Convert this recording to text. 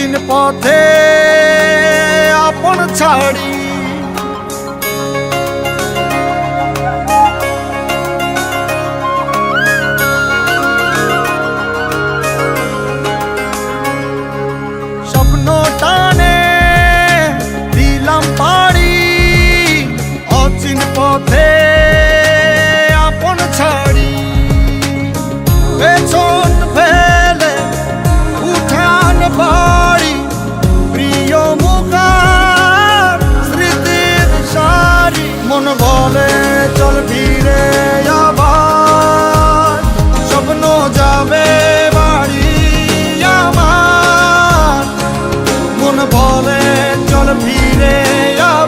অচিন পথে আপন ছাড়ি স্বপ্ন টানে দিলাম পাড়ি অচিন পথে আপন ছাড়ি পেছন ফেলে উঠান বাড়ি প্রিয় মুখার স্মৃতির সারি মন বলে চল ফিরে আবার স্বপ্ন যাবে বাড়ি আমার মন বলে চল ফিরে আবার